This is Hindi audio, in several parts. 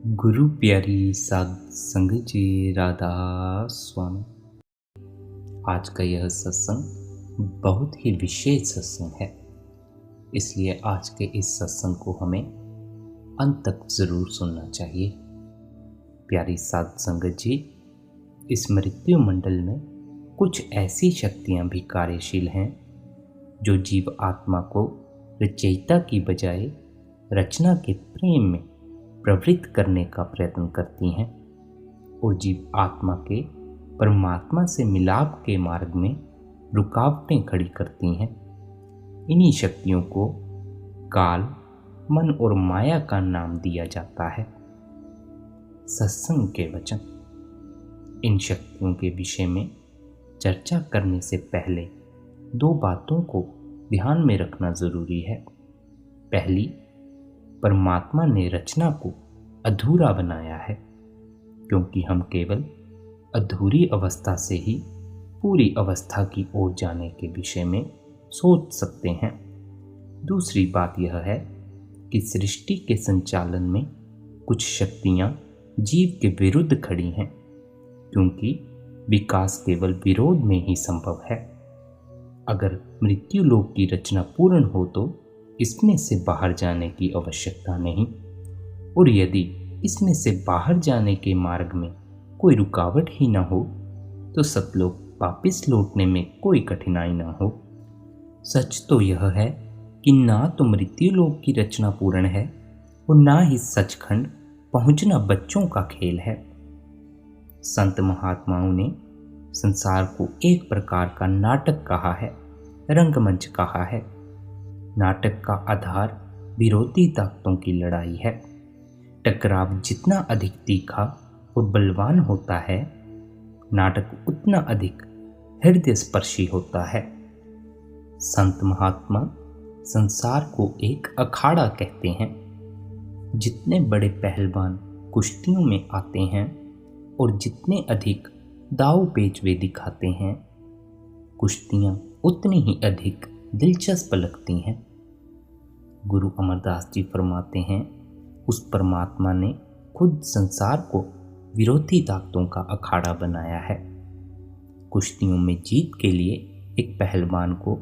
गुरु प्यारी साध संगत जी, राधा स्वामी। आज का यह सत्संग बहुत ही विशेष सत्संग है, इसलिए आज के इस सत्संग को हमें अंत तक जरूर सुनना चाहिए। प्यारी साध संगत जी, इस मृत्यु मंडल में कुछ ऐसी शक्तियां भी कार्यशील हैं जो जीव आत्मा को रचयिता की बजाय रचना के प्रेम में प्रवृत्त करने का प्रयत्न करती हैं और जीव आत्मा के परमात्मा से मिलाप के मार्ग में रुकावटें खड़ी करती हैं। इन्हीं शक्तियों को काल, मन और माया का नाम दिया जाता है। सत्संग के वचन। इन शक्तियों के विषय में चर्चा करने से पहले दो बातों को ध्यान में रखना जरूरी है। पहली, परमात्मा ने रचना को अधूरा बनाया है, क्योंकि हम केवल अधूरी अवस्था से ही पूरी अवस्था की ओर जाने के विषय में सोच सकते हैं। दूसरी बात यह है कि सृष्टि के संचालन में कुछ शक्तियां जीव के विरुद्ध खड़ी हैं, क्योंकि विकास केवल विरोध में ही संभव है। अगर मृत्यु लोक की रचना पूर्ण हो तो इसमें से बाहर जाने की आवश्यकता नहीं, और यदि इसमें से बाहर जाने के मार्ग में कोई रुकावट ही न हो तो सतलोक वापिस लौटने में कोई कठिनाई न हो। सच तो यह है कि ना तो मृत्यु लोक की रचना पूर्ण है और ना ही सचखंड पहुंचना बच्चों का खेल है। संत महात्माओं ने संसार को एक प्रकार का नाटक कहा है, रंगमंच कहा है। नाटक का आधार विरोधी ताकतों की लड़ाई है। टकराव जितना अधिक तीखा और बलवान होता है, नाटक उतना अधिक हृदय स्पर्शी होता है। संत महात्मा संसार को एक अखाड़ा कहते हैं। जितने बड़े पहलवान कुश्तियों में आते हैं और जितने अधिक दांव पेच वे दिखाते हैं, कुश्तियां उतनी ही अधिक दिलचस्प लगती हैं। गुरु अमरदास जी फरमाते हैं, उस परमात्मा ने खुद संसार को विरोधी ताकतों का अखाड़ा बनाया है। कुश्तियों में जीत के लिए एक पहलवान को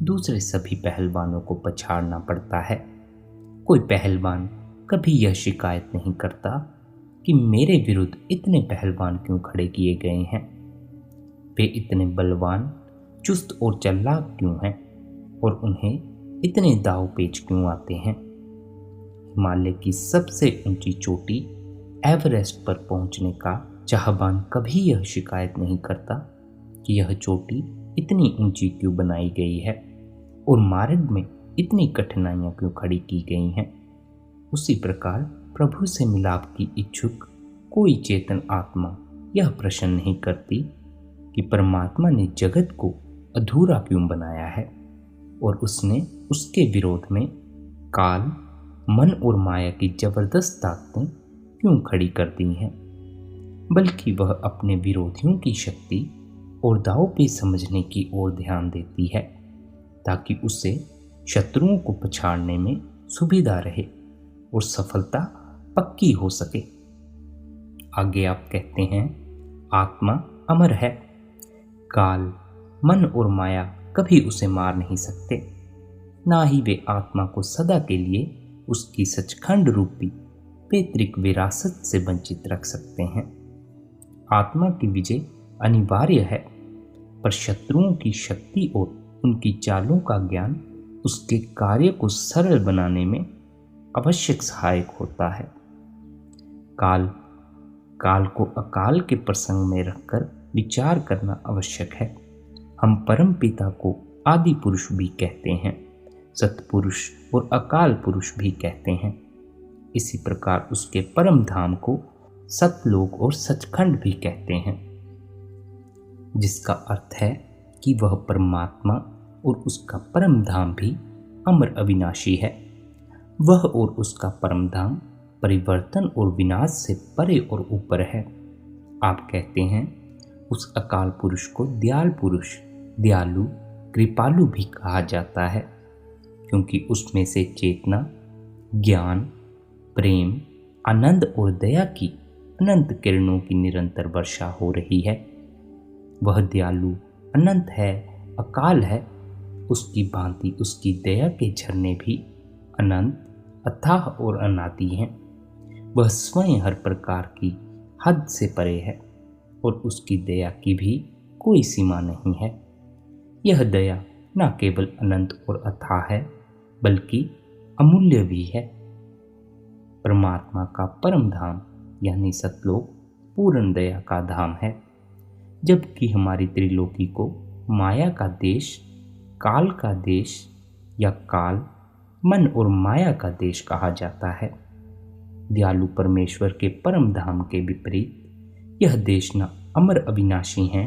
दूसरे सभी पहलवानों को पछाड़ना पड़ता है। कोई पहलवान कभी यह शिकायत नहीं करता कि मेरे विरुद्ध इतने पहलवान क्यों खड़े किए गए हैं, वे इतने बलवान, चुस्त और चालाक क्यों हैं और उन्हें इतने दाव पेच क्यों आते हैं। हिमालय की सबसे ऊंची चोटी एवरेस्ट पर पहुंचने का चाहवान कभी यह शिकायत नहीं करता कि यह चोटी इतनी ऊंची क्यों बनाई गई है और मार्ग में इतनी कठिनाइयां क्यों खड़ी की गई हैं। उसी प्रकार प्रभु से मिलाप की इच्छुक कोई चेतन आत्मा यह प्रश्न नहीं करती कि परमात्मा ने जगत को अधूरा क्यों बनाया है और उसने उसके विरोध में काल, मन और माया की जबरदस्त ताकतें क्यों खड़ी कर दी हैं, बल्कि वह अपने विरोधियों की शक्ति और दाव पे समझने की ओर ध्यान देती है, ताकि उसे शत्रुओं को पछाड़ने में सुविधा रहे और सफलता पक्की हो सके। आगे आप कहते हैं, आत्मा अमर है, काल, मन और माया कभी उसे मार नहीं सकते, ना ही वे आत्मा को सदा के लिए उसकी सचखंड रूपी पैतृक विरासत से वंचित रख सकते हैं। आत्मा की विजय अनिवार्य है, पर शत्रुओं की शक्ति और उनकी चालों का ज्ञान उसके कार्य को सरल बनाने में आवश्यक सहायक होता है। काल को अकाल के प्रसंग में रखकर विचार करना आवश्यक है। हम परम पिता को आदि पुरुष भी कहते हैं, सतपुरुष और अकाल पुरुष भी कहते हैं। इसी प्रकार उसके परम धाम को सतलोक और सचखंड भी कहते हैं, जिसका अर्थ है कि वह परमात्मा और उसका परम धाम भी अमर अविनाशी है। वह और उसका परम धाम परिवर्तन और विनाश से परे और ऊपर है। आप कहते हैं, उस अकाल पुरुष को दयाल पुरुष, दयालु, कृपालु भी कहा जाता है, क्योंकि उसमें से चेतना, ज्ञान, प्रेम, आनंद और दया की अनंत किरणों की निरंतर वर्षा हो रही है। वह दयालु अनंत है, अकाल है, उसकी भांति उसकी दया के झरने भी अनंत, अथाह और अनादि हैं। वह स्वयं हर प्रकार की हद से परे है और उसकी दया की भी कोई सीमा नहीं है। यह दया न केवल अनंत और अथाह है बल्कि अमूल्य भी है। परमात्मा का परम धाम यानी सतलोक पूर्ण दया का धाम है, जबकि हमारी त्रिलोकी को माया का देश, काल का देश या काल, मन और माया का देश कहा जाता है। दयालु परमेश्वर के परम धाम के विपरीत यह देश न अमर अविनाशी है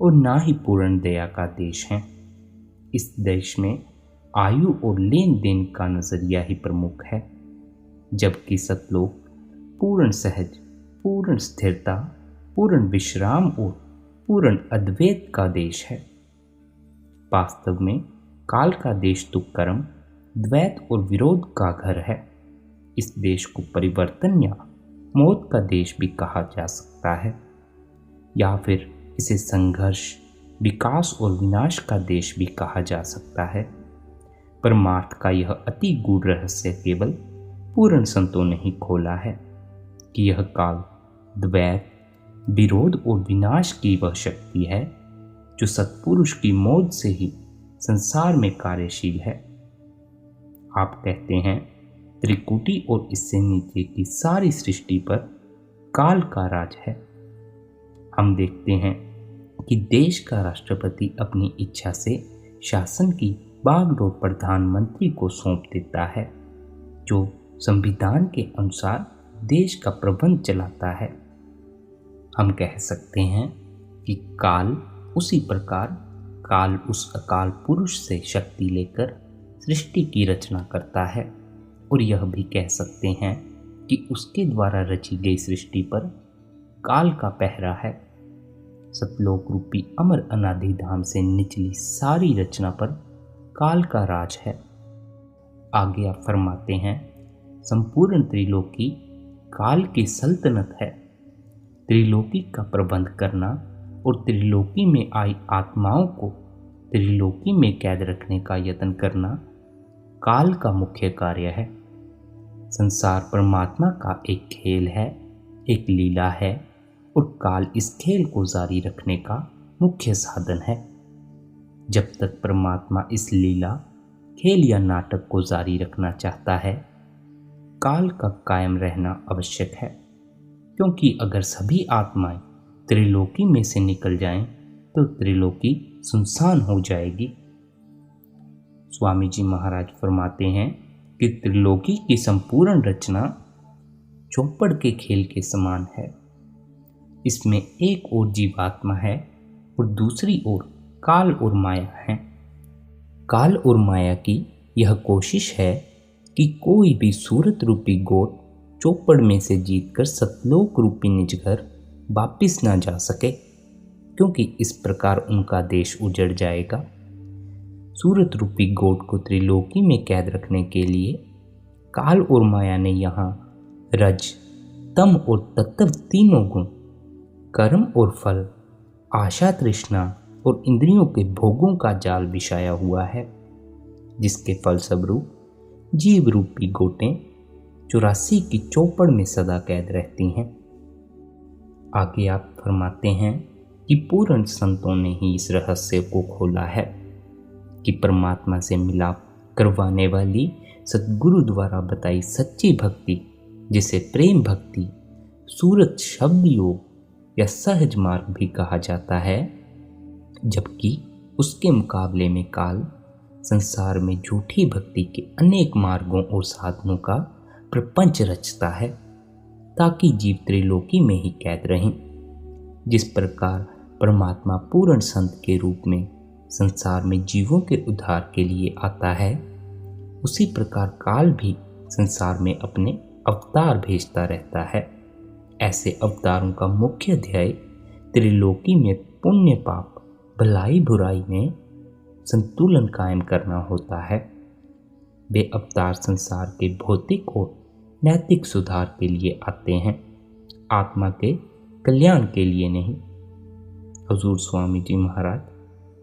और ना ही पूर्ण दया का देश है। इस देश में आयु और लेन देन का नजरिया ही प्रमुख है, जबकि सतलोक पूर्ण सहज, पूर्ण स्थिरता, पूर्ण विश्राम और पूर्ण अद्वैत का देश है। वास्तव में काल का देश तो कर्म, द्वैत और विरोध का घर है। इस देश को परिवर्तन या मौत का देश भी कहा जा सकता है, या फिर इसे संघर्ष, विकास और विनाश का देश भी कहा जा सकता है। परमार्थ का यह अति गूढ़ रहस्य केवल पूर्ण संतों ने ही खोला है कि यह काल, द्वैत, विरोध और विनाश की वह शक्ति है जो सत्पुरुष की मौत से ही संसार में कार्यशील है। आप कहते हैं त्रिकुटी और इससे नीचे की सारी सृष्टि पर काल का राज है। हम देखते हैं कि देश का राष्ट्रपति अपनी इच्छा से शासन की बागडोर प्रधानमंत्री को सौंप देता है, जो संविधान के अनुसार देश का प्रबंध चलाता है। हम कह सकते हैं कि काल उसी प्रकार काल उस अकाल पुरुष से शक्ति लेकर सृष्टि की रचना करता है, और यह भी कह सकते हैं कि उसके द्वारा रची गई सृष्टि पर काल का पहरा है। सतलोक रूपी अमर अनादि धाम से निचली सारी रचना पर काल का राज है। आगे आप फरमाते हैं, संपूर्ण त्रिलोकी काल की सल्तनत है। त्रिलोकी का प्रबंध करना और त्रिलोकी में आई आत्माओं को त्रिलोकी में कैद रखने का यत्न करना काल का मुख्य कार्य है। संसार परमात्मा का एक खेल है, एक लीला है, और काल इस खेल को जारी रखने का मुख्य साधन है। जब तक परमात्मा इस लीला, खेल या नाटक को जारी रखना चाहता है, काल का कायम रहना आवश्यक है, क्योंकि अगर सभी आत्माएं त्रिलोकी में से निकल जाएं तो त्रिलोकी सुनसान हो जाएगी। स्वामी जी महाराज फरमाते हैं कि त्रिलोकी की संपूर्ण रचना चौपड़ के खेल के समान है। इसमें एक ओर जीवात्मा है और दूसरी ओर काल और माया है। काल और माया की यह कोशिश है कि कोई भी सूरत रूपी गोट चौपड़ में से जीतकर सतलोक रूपी निज घर वापिस ना जा सके, क्योंकि इस प्रकार उनका देश उजड़ जाएगा। सूरत रूपी गोट को त्रिलोकी में कैद रखने के लिए काल और माया ने यहाँ रज, तम और तत्व तीनों गुण, कर्म और फल, आशा, तृष्णा और इंद्रियों के भोगों का जाल बिछाया हुआ है, जिसके फलस्वरूप जीव रूपी गोटें 84 की चौपड़ में सदा कैद रहती हैं। आगे आप फरमाते हैं कि पूर्ण संतों ने ही इस रहस्य को खोला है कि परमात्मा से मिलाप करवाने वाली सद्गुरु द्वारा बताई सच्ची भक्ति, जिसे प्रेम भक्ति, सूरत शब्द योग या सहज मार्ग भी कहा जाता है, जबकि उसके मुकाबले में काल संसार में झूठी भक्ति के अनेक मार्गों और साधनों का प्रपंच रचता है, ताकि जीव त्रिलोकी में ही कैद रहें। जिस प्रकार परमात्मा पूर्ण संत के रूप में संसार में जीवों के उद्धार के लिए आता है, उसी प्रकार काल भी संसार में अपने अवतार भेजता रहता है। ऐसे अवतारों का मुख्य ध्येय त्रिलोकी में पुण्य पाप, भलाई बुराई में संतुलन कायम करना होता है। वे अवतार संसार के भौतिक और नैतिक सुधार के लिए आते हैं, आत्मा के कल्याण के लिए नहीं। हुजूर स्वामी जी महाराज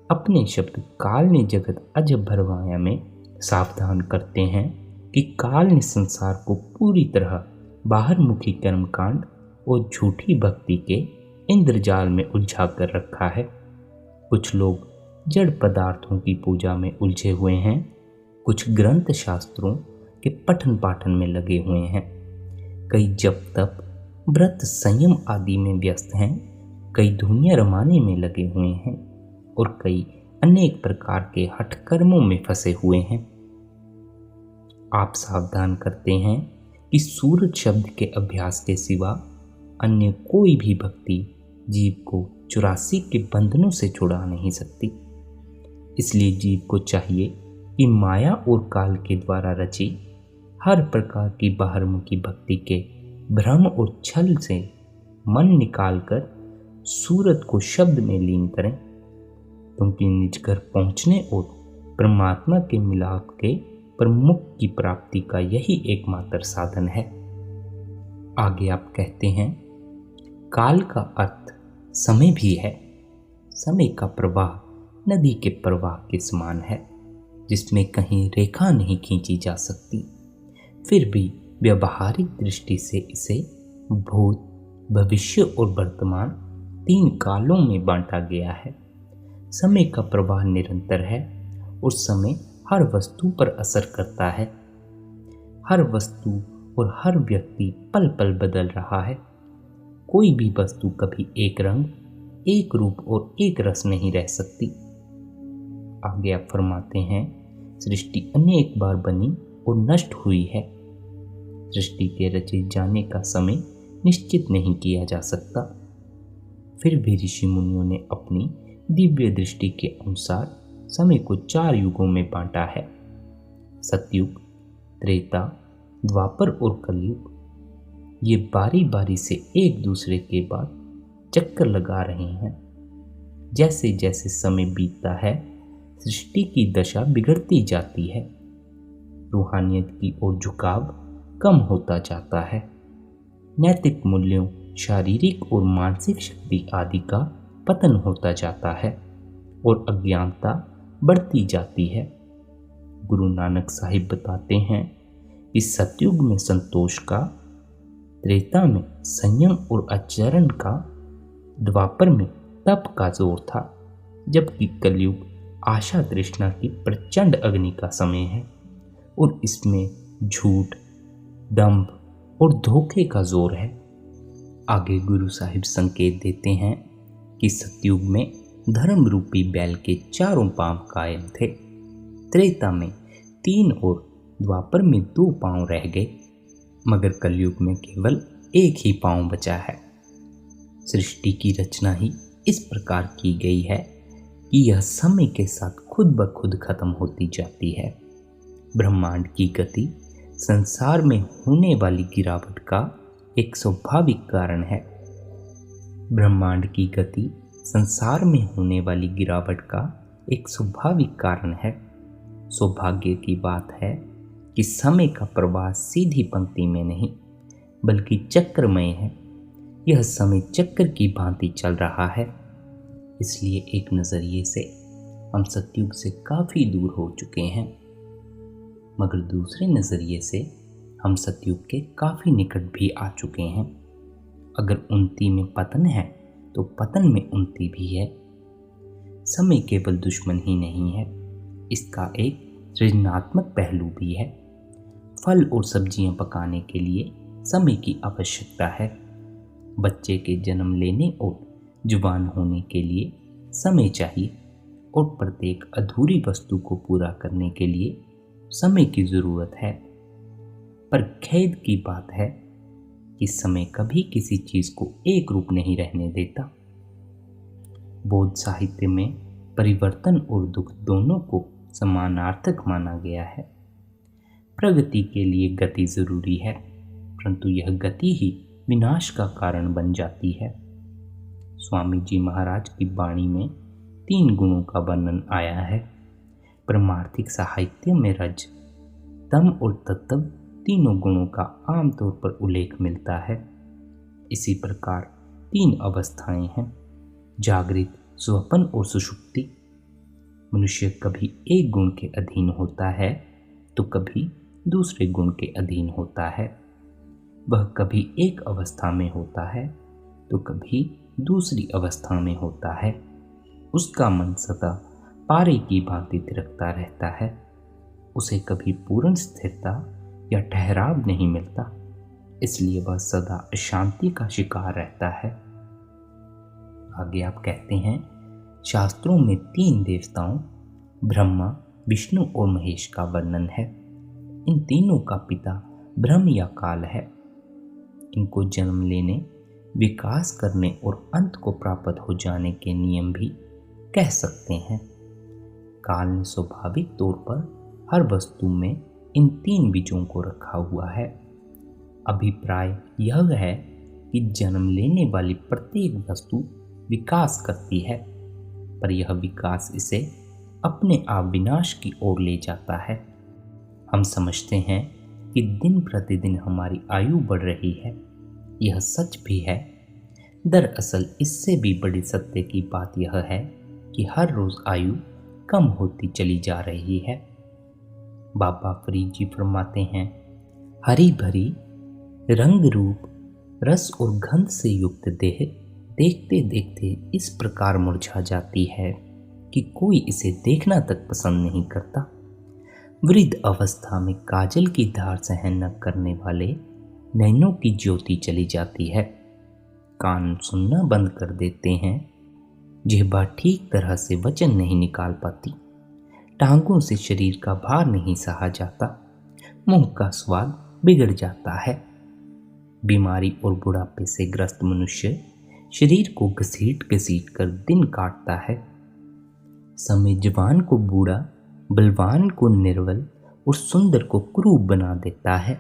अपने शब्द काल ने जगत अजब भरवाया में सावधान करते हैं कि काल ने संसार को पूरी तरह बाहरमुखी कर्मकांड और झूठी भक्ति के इंद्रजाल में उलझा कर रखा है। कुछ लोग जड़ पदार्थों की पूजा में उलझे हुए हैं, कुछ ग्रंथ शास्त्रों के पठन पाठन में लगे हुए हैं, कई जप तप व्रत संयम आदि में व्यस्त हैं, कई दुनिया रमाने में लगे हुए हैं और कई अनेक प्रकार के हठकर्मों में फंसे हुए हैं। आप सावधान करते हैं कि सूरज शब्द के अभ्यास के सिवा अन्य कोई भी भक्ति जीव को 84 के बंधनों से छुड़ा नहीं सकती। इसलिए जीव को चाहिए कि माया और काल के द्वारा रची हर प्रकार की बाहरमुखी भक्ति के भ्रम और छल से मन निकालकर सूरत को शब्द में लीन करें, क्योंकि निज घर पहुंचने और परमात्मा के मिलाप के प्रमुख की प्राप्ति का यही एकमात्र साधन है। आगे आप कहते हैं, काल का अर्थ समय भी है। समय का प्रवाह नदी के प्रवाह के समान है, जिसमें कहीं रेखा नहीं खींची जा सकती। फिर भी व्यवहारिक दृष्टि से इसे भूत, भविष्य और वर्तमान 3 कालों में बांटा गया है। समय का प्रवाह निरंतर है और समय हर वस्तु पर असर करता है। हर वस्तु और हर व्यक्ति पल पल बदल रहा है। कोई भी वस्तु कभी एक रंग, एक रूप और एक रस नहीं रह सकती। आगे आप फरमाते हैं, सृष्टि अनेक बार बनी और नष्ट हुई है। सृष्टि के रचे जाने का समय निश्चित नहीं किया जा सकता। फिर भी ऋषि मुनियों ने अपनी दिव्य दृष्टि के अनुसार समय को 4 युगों में बांटा है। सतयुग, त्रेता, द्वापर और कलयुग। ये बारी बारी से एक दूसरे के बाद चक्कर लगा रहे हैं। जैसे जैसे समय बीतता है, सृष्टि की दशा बिगड़ती जाती है। रूहानियत की ओर झुकाव कम होता जाता है। नैतिक मूल्यों, शारीरिक और मानसिक शक्ति आदि का पतन होता जाता है और अज्ञानता बढ़ती जाती है। गुरु नानक साहिब बताते हैं कि सतयुग में संतोष का, त्रेता में संयम और आचरण का, द्वापर में तप का जोर था, जबकि कलयुग आशा तृष्णा की प्रचंड अग्नि का समय है और इसमें झूठ, दंभ और धोखे का जोर है। आगे गुरु साहिब संकेत देते हैं कि सतयुग में धर्म रूपी बैल के 4 पांव कायम थे, त्रेता में 3 और द्वापर में 2 पांव रह गए, मगर कलयुग में केवल 1 ही पांव बचा है। सृष्टि की रचना ही इस प्रकार की गई है कि यह समय के साथ खुद ब खुद खत्म होती जाती है। ब्रह्मांड की गति संसार में होने वाली गिरावट का एक स्वाभाविक कारण है। ब्रह्मांड की गति संसार में होने वाली गिरावट का एक स्वाभाविक कारण है। सौभाग्य की बात है कि समय का प्रवाह सीधी पंक्ति में नहीं बल्कि चक्रमय है। यह समय चक्र की भांति चल रहा है। इसलिए एक नज़रिए से हम सतयुग से काफ़ी दूर हो चुके हैं, मगर दूसरे नज़रिए से हम सतयुग के काफ़ी निकट भी आ चुके हैं। अगर उन्नति में पतन है तो पतन में उन्नति भी है। समय केवल दुश्मन ही नहीं है, इसका एक सृजनात्मक पहलू भी है। फल और सब्जियां पकाने के लिए समय की आवश्यकता है। बच्चे के जन्म लेने और जुबान होने के लिए समय चाहिए और प्रत्येक अधूरी वस्तु को पूरा करने के लिए समय की ज़रूरत है। पर खेद की बात है कि समय कभी किसी चीज़ को एक रूप नहीं रहने देता। बौद्ध साहित्य में परिवर्तन और दुख दोनों को समानार्थक माना गया है। प्रगति के लिए गति जरूरी है, परंतु यह गति ही विनाश का कारण बन जाती है। स्वामी जी महाराज की वाणी में 3 गुणों का वर्णन आया है। परमार्थिक साहित्य में रज, तम और तत्व तीनों गुणों का आमतौर पर उल्लेख मिलता है। इसी प्रकार 3 अवस्थाएं हैं, जागृत, स्वप्न और सुषुप्ति। मनुष्य कभी एक गुण के अधीन होता है तो कभी दूसरे गुण के अधीन होता है। वह कभी एक अवस्था में होता है तो कभी दूसरी अवस्था में होता है। उसका मन सदा पारे की भांति थिरकता रहता है। उसे कभी पूर्ण स्थिरता या ठहराव नहीं मिलता, इसलिए वह सदा अशांति का शिकार रहता है। आगे आप कहते हैं, शास्त्रों में 3 देवताओं ब्रह्मा, विष्णु और महेश का वर्णन है। इन तीनों का पिता ब्रह्म या काल है। इनको जन्म लेने, विकास करने और अंत को प्राप्त हो जाने के नियम भी कह सकते हैं। काल ने स्वाभाविक तौर पर हर वस्तु में इन 3 बीजों को रखा हुआ है। अभिप्राय यह है कि जन्म लेने वाली प्रत्येक वस्तु विकास करती है, पर यह विकास इसे अपने आप विनाश की ओर ले जाता है। हम समझते हैं कि दिन प्रतिदिन हमारी आयु बढ़ रही है। यह सच भी है। दरअसल इससे भी बड़ी सत्य की बात यह है कि हर रोज आयु कम होती चली जा रही है। बाबा फरीद जी फरमाते हैं, हरी भरी रंग रूप रस और गंध से युक्त देह देखते देखते इस प्रकार मुरझा जाती है कि कोई इसे देखना तक पसंद नहीं करता। वृद्ध अवस्था में काजल की धार सहन न करने वाले नैनों की ज्योति चली जाती है। कान सुनना बंद कर देते हैं। जिह्वा ठीक तरह से वचन नहीं निकाल पाती। टांगों से शरीर का भार नहीं सहा जाता। मुंह का स्वाद बिगड़ जाता है। बीमारी और बुढ़ापे से ग्रस्त मनुष्य शरीर को घसीट घसीट कर दिन काटता है। समय जवान को बूढ़ा, बलवान को निर्बल और सुंदर को कुरूप बना देता है।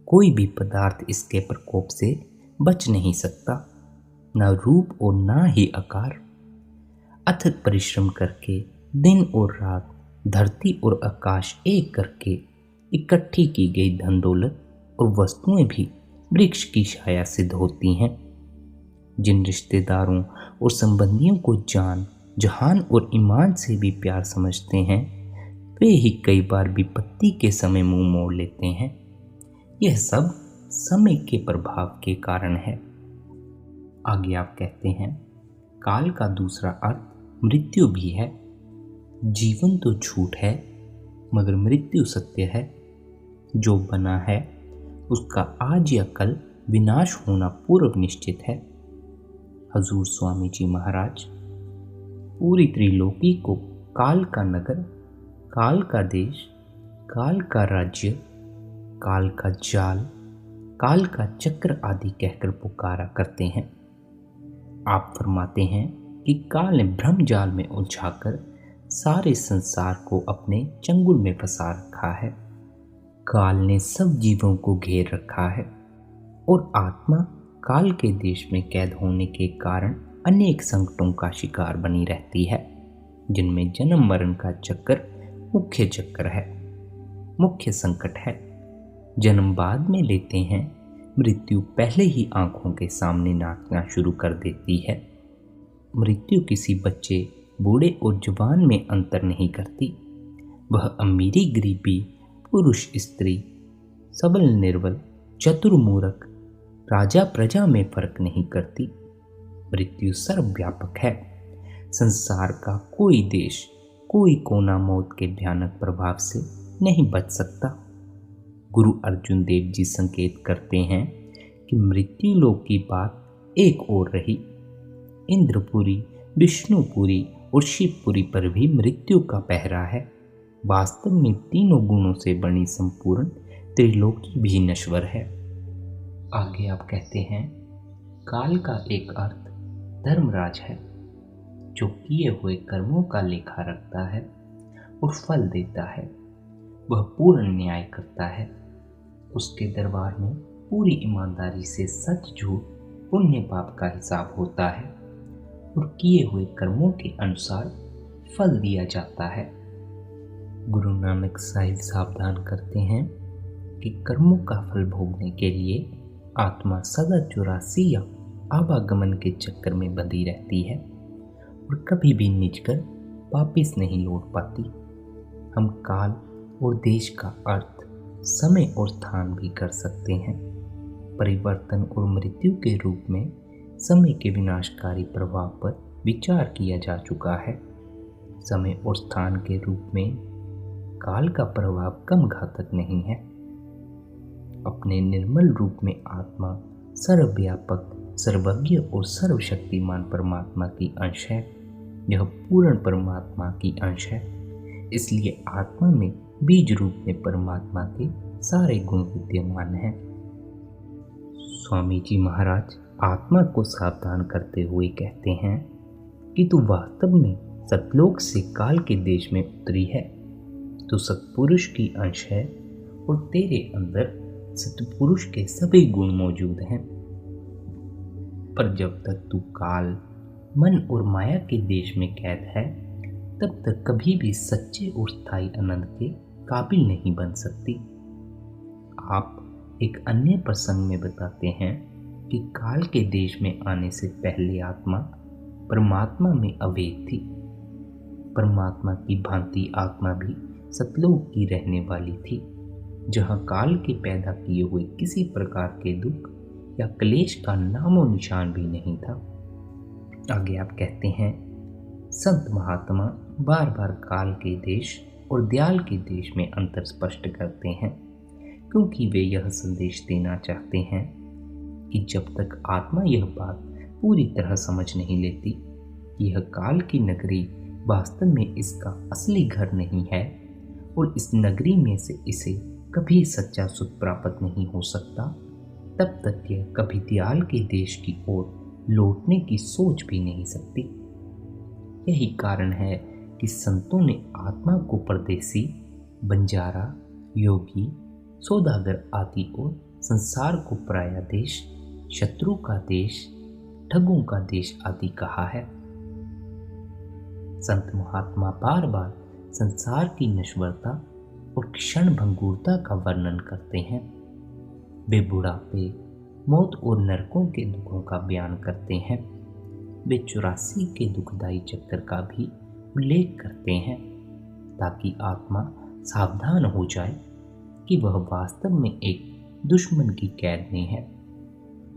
कोई भी पदार्थ इसके प्रकोप से बच नहीं सकता, न रूप और न ही आकार। अथक परिश्रम करके दिन और रात, धरती और आकाश एक करके इकट्ठी की गई धन दौलत और वस्तुएं भी वृक्ष की छाया सिद्ध होती हैं। जिन रिश्तेदारों और संबंधियों को जान, जहान और ईमान से भी प्यार समझते हैं, वे ही कई बार विपत्ति के समय मुंह मोड़ लेते हैं। यह सब समय के प्रभाव के कारण है। आगे आप कहते हैं, काल का दूसरा अर्थ मृत्यु भी है। जीवन तो झूठ है, मगर मृत्यु सत्य है। जो बना है उसका आज या कल विनाश होना पूर्व निश्चित है। हजूर स्वामी जी महाराज पूरी त्रिलोकी को काल का नगर, काल का देश, काल का राज्य, काल का जाल, काल का चक्र आदि कहकर पुकारा करते हैं। आप फरमाते हैं कि काल ने ब्रह्म जाल में उलझाकर सारे संसार को अपने चंगुल में फंसा रखा है। काल ने सब जीवों को घेर रखा है और आत्मा काल के देश में कैद होने के कारण अनेक संकटों का शिकार बनी रहती है, जिनमें जन्म मरण का चक्कर मुख्य चक्र है, मुख्य संकट है। जन्म बाद में लेते हैं, मृत्यु पहले ही आंखों के सामने नाचना शुरू कर देती है। मृत्यु किसी बच्चे, बूढ़े और जवान में अंतर नहीं करती। वह अमीरी गरीबी, पुरुष स्त्री, सबल निर्बल, चतुर मूर्ख, राजा प्रजा में फर्क नहीं करती। मृत्यु सर्वव्यापक है। संसार का कोई देश, कोई कोना मौत के भयानक प्रभाव से नहीं बच सकता। गुरु अर्जुन देव जी संकेत करते हैं कि मृत्यु लोक की बात एक और रही। इंद्रपुरी, विष्णुपुरी और शिवपुरी पर भी मृत्यु का पहरा है। वास्तव में तीनों गुणों से बनी संपूर्ण त्रिलोकी भी नश्वर है। आगे आप कहते हैं, काल का एक अर्थ धर्मराज है, जो किए हुए कर्मों का लेखा रखता है और फल देता है। वह पूर्ण न्याय करता है। उसके दरबार में पूरी ईमानदारी से सच, झूठ, पुण्य पाप का हिसाब होता है और किए हुए कर्मों के अनुसार फल दिया जाता है। गुरु नानक साहिब सावधान करते हैं, कि कर्मों का फल भोगने के लिए आत्मा सदा 84 या आवागमन के चक्कर में बंधी रहती है और कभी भी निज कर वापिस नहीं लौट पाती। हम काल और देश का अर्थ समय और स्थान भी कर सकते हैं। परिवर्तन और मृत्यु के रूप में समय के विनाशकारी प्रभाव पर विचार किया जा चुका है। समय और स्थान के रूप में काल का प्रभाव कम घातक नहीं है। अपने निर्मल रूप में आत्मा सर्वव्यापक, सर्वज्ञ और सर्वशक्तिमान परमात्मा की अंश है। यह पूर्ण परमात्मा की अंश है, इसलिए आत्मा में बीज रूप में परमात्मा के सारे गुण विद्यमान हैं। स्वामी जी महाराज आत्मा को सावधान करते हुए कहते हैं कि तू वास्तव में सतलोक से काल के देश में उतरी है। तू सत्पुरुष की अंश है और तेरे अंदर सत्पुरुष के सभी गुण मौजूद हैं। पर जब तक तू काल, मन और माया के देश में कैद है, तब तक कभी भी सच्चे और स्थायी आनंद के काबिल नहीं बन सकती। आप एक अन्य प्रसंग में बताते हैं कि काल के देश में आने से पहले आत्मा परमात्मा में अवैध थी। परमात्मा की भांति आत्मा भी सतलोक की रहने वाली थी, जहाँ काल के पैदा किए हुए किसी प्रकार के दुख या क्लेश का नामो निशान भी नहीं था। आगे आप कहते हैं, संत महात्मा बार बार काल के देश और दयाल के देश में अंतर स्पष्ट करते हैं, क्योंकि वे यह संदेश देना चाहते हैं कि जब तक आत्मा यह बात पूरी तरह समझ नहीं लेती कि यह काल की नगरी वास्तव में इसका असली घर नहीं है और इस नगरी में से इसे कभी सच्चा सुख प्राप्त नहीं हो सकता, तब तक यह कभी दयाल के देश की ओर लौटने की सोच भी नहीं सकती। यही कारण है कि संतों ने आत्मा को परदेसी, बंजारा, योगी, सौदागर आदि और संसार को पराया देश, शत्रु का देश, ठगों का देश आदि कहा है। संत महात्मा बार बार संसार की नश्वरता और क्षण भंगुरता का वर्णन करते हैं। वे बुढ़ापे, मौत और नरकों के दुखों का बयान करते हैं। वे 84 के दुखदायी चक्कर का भी उल्लेख करते हैं, ताकि आत्मा सावधान हो जाए कि वह वास्तव में एक दुश्मन की कैद में है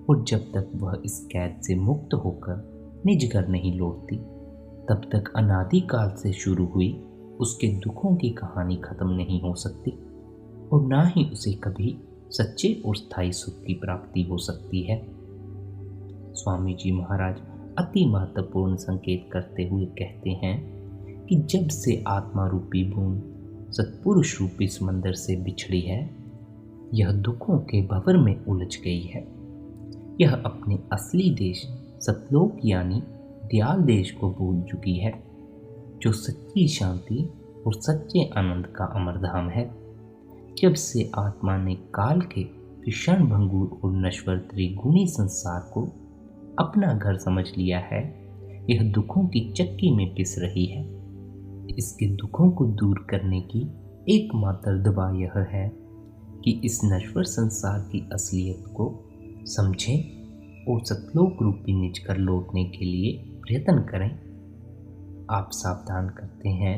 और जब तक वह इस कैद से मुक्त होकर निज घर नहीं लौटती, तब तक अनादिकाल से शुरू हुई उसके दुखों की कहानी खत्म नहीं हो सकती और ना ही उसे कभी सच्चे और स्थायी सुख की प्राप्ति हो सकती है। स्वामी जी महाराज अति महत्वपूर्ण संकेत करते हुए कहते हैं कि जब से आत्मा रूपी बूंद सत्पुरुष रूपी समंदर से बिछड़ी है, यह दुखों के भंवर में उलझ गई है। यह अपने असली देश सतलोक यानी दयाल देश को भूल चुकी है, जो सच्ची शांति और सच्चे आनंद का अमरधाम है। जब से आत्मा ने काल के क्षण भंगुर और नश्वर त्रिगुणी संसार को अपना घर समझ लिया है, यह दुखों की चक्की में पिस रही है। इसके दुखों को दूर करने की एकमात्र दवा यह है कि इस नश्वर संसार की असलियत को समझें और सतलोक रूपी निज घर लौटने के लिए प्रयत्न करें। आप सावधान करते हैं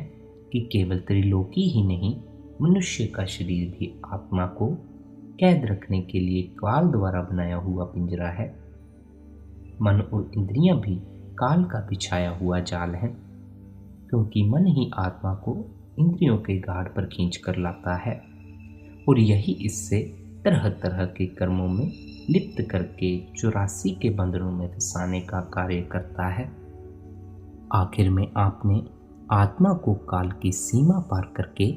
कि केवल त्रिलोकी ही नहीं, मनुष्य का शरीर भी आत्मा को कैद रखने के लिए काल द्वारा बनाया हुआ पिंजरा है। मन और इंद्रियां भी काल का बिछाया हुआ जाल है, क्योंकि मन ही आत्मा को इंद्रियों के गाढ़ पर खींच कर लाता है और यही इससे तरह तरह के कर्मों में लिप्त करके 84 के बंधनों में फंसाने का कार्य करता है। आखिर में आपने आत्मा को काल की सीमा पार करके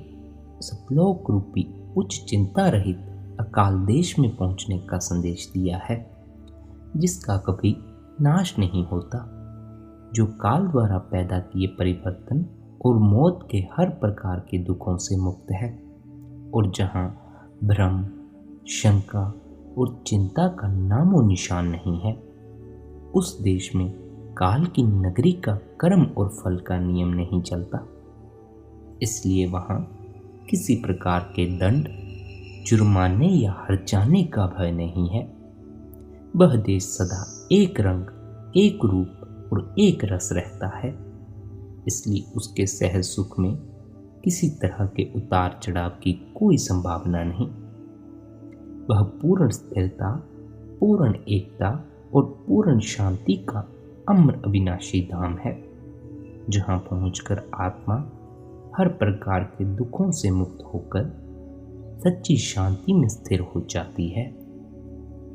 सतलोक रूपी उच्च चिंता रहित अकाल देश में पहुंचने का संदेश दिया है, जिसका कभी नाश नहीं होता, जो काल द्वारा पैदा किए परिवर्तन और मौत के हर प्रकार के दुखों से मुक्त है और जहां भ्रम, शंका और चिंता का नामो निशान नहीं है। उस देश में काल की नगरी का कर्म और फल का नियम नहीं चलता, इसलिए वहां किसी प्रकार के दंड, जुर्माने या हर जाने का भय नहीं है। वह देश सदा एक रंग, एक रूप और एक रस रहता है। इसलिए उसके सहज सुख में किसी तरह के उतार चढ़ाव की कोई संभावना नहीं। वह पूर्ण स्थिरता, पूर्ण एकता और पूर्ण शांति का अम्र अविनाशी धाम है, जहाँ पहुंचकर आत्मा हर प्रकार के दुखों से मुक्त होकर सच्ची शांति में स्थिर हो जाती है।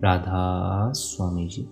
राधा स्वामी जी।